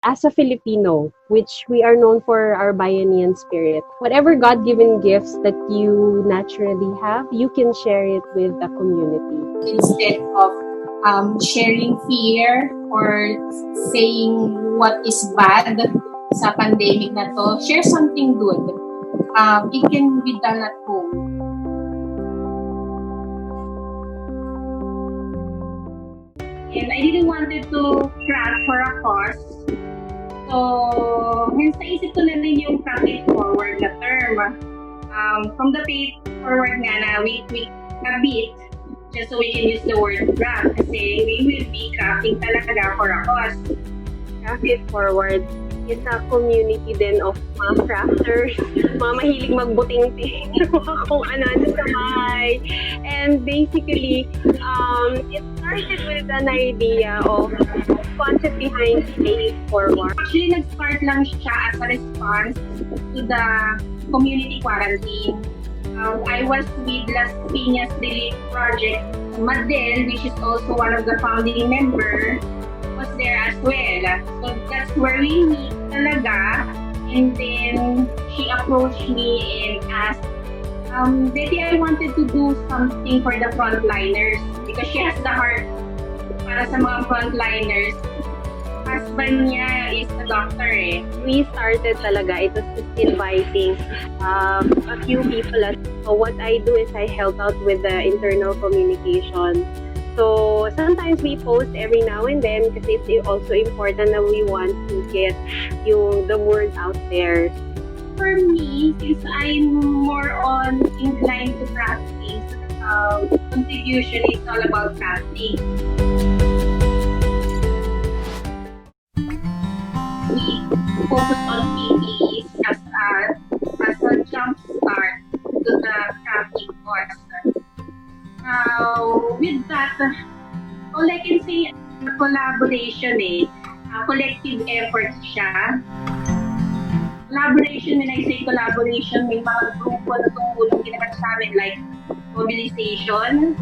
As a Filipino, which we are known for our Bayanihan spirit, whatever God-given gifts that you naturally have, you can share it with the community. Instead of sharing fear or saying what is bad sa pandemic na to, share something good. It can be done at home. And I didn't wanted to craft for a cause. So, hence naisip ko na rin yung craft it forward na term. From the pay forward nga na we a bit, just so we can use the word craft. Kasi we will be crafting talaga for a cause. Craft it forward is a community din of mga crafters, mga mahilig magbuting-ting, kung ano-ano sa bahay. And basically, it started with an idea of concept behind Pay It Forward. Actually, nag-start lang siya as a response to the community quarantine. I was with Las Piñas Relief Project. Madel, which is also one of the founding members, was there as well. So that's where we meet talaga. And then she approached me and asked, Betty, I wanted to do something for the frontliners because she has the heart para sa mga frontliners. Husband niya is a doctor eh. We started talaga, it was just inviting a few people. So what I do is I help out with the internal communication. So sometimes we post every now and then kasi it's also important that we want to get the word out there. For me, since I'm more on inclined to practice, contribution is all about crafting. We focus on PPEs as a jump start to the crafting course. With that, all I can say, collaboration collective effort siya. Collaboration, when I say collaboration, may mga grupo na tumulong ginawa sa amin like mobilization.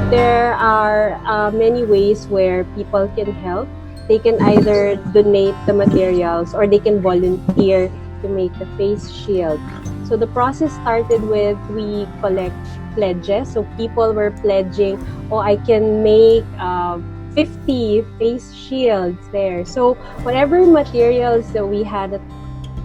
There are many ways where people can help. They can either donate the materials or they can volunteer to make the face shield. So the process started with we collect pledges. So people were pledging, I can make 50 face shields there. So whatever materials that we had,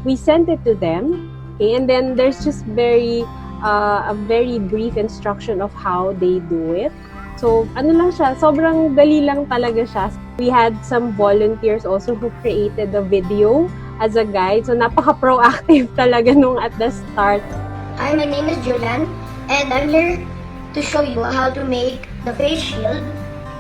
we sent it to them. Okay? And then there's just a very brief instruction of how they do it. So, ano lang siya, sobrang dali lang talaga siya. We had some volunteers also who created the video as a guide. So, napaka-proactive talaga nung at the start. Hi, my name is Julian, and I'm here to show you how to make the face shield.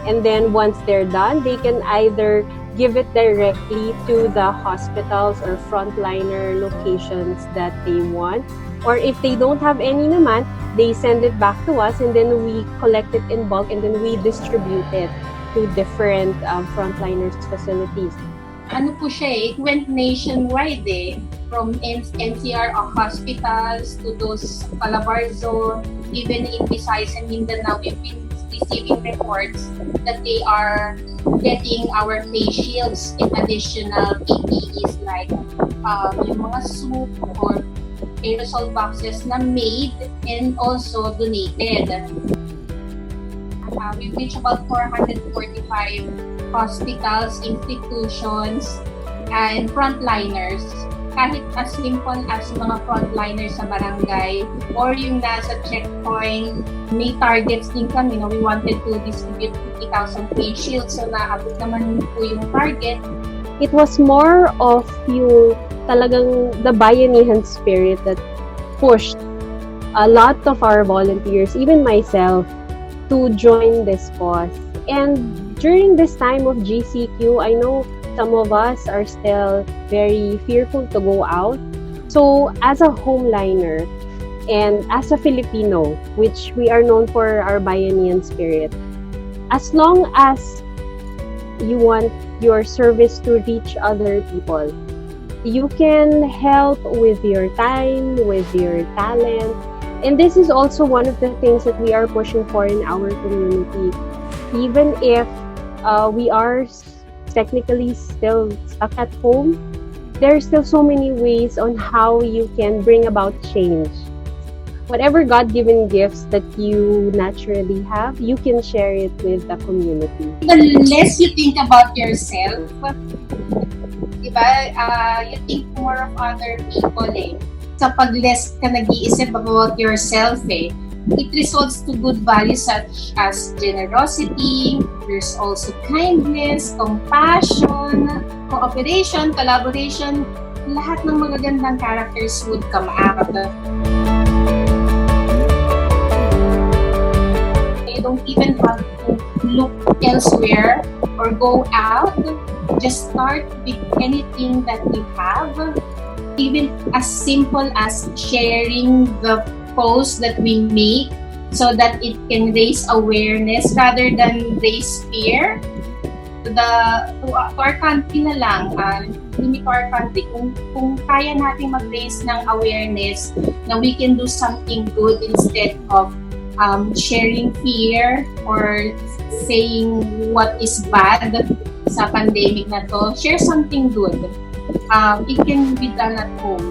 And then, once they're done, they can either give it directly to the hospitals or frontliner locations that they want. Or if they don't have any naman, they send it back to us and then we collect it in bulk and then we distribute it to different frontliners facilities. Ano po siya it went nationwide from NCR hospitals to those Calabar zone, even in Visayas and Mindanao, we've been receiving reports that they are getting our face shields in additional PPEs like yung mga soup or aerosol boxes na made and also donated. We've reached about 445 hospitals, institutions, and frontliners. Kahit as simple as mga frontliners sa barangay or yung nasa checkpoint, may targets din kami. We wanted to distribute 50,000 face shields, so naabot naman po yung target. It was more of yung talagang the Bayanihan spirit that pushed a lot of our volunteers, even myself, to join this cause. And during this time of GCQ, I know some of us are still very fearful to go out. So as a homeliner and as a Filipino, which we are known for our Bayanihan spirit, as long as you want your service to reach other people, you can help with your time, with your talent. And this is also one of the things that we are pushing for in our community. even if we are technically still stuck at home, there are still so many ways on how you can bring about change. Whatever God-given gifts that you naturally have, you can share it with the community. The less you think about yourself, diba? You think more of other people eh. Sa pag less ka nag-iisip about yourself eh, it results to good values such as generosity, there's also kindness, compassion, cooperation, collaboration, lahat ng magagandang characters would come out. You don't even have to look elsewhere or go out. Just start with anything that you have, even as simple as sharing the posts that we make so that it can raise awareness rather than raise fear. To our country na lang, limit to our country, kung kaya natin mag-raise ng awareness na we can do something good instead of sharing fear or saying what is bad sa pandemic na to, share something good. It can be done at home.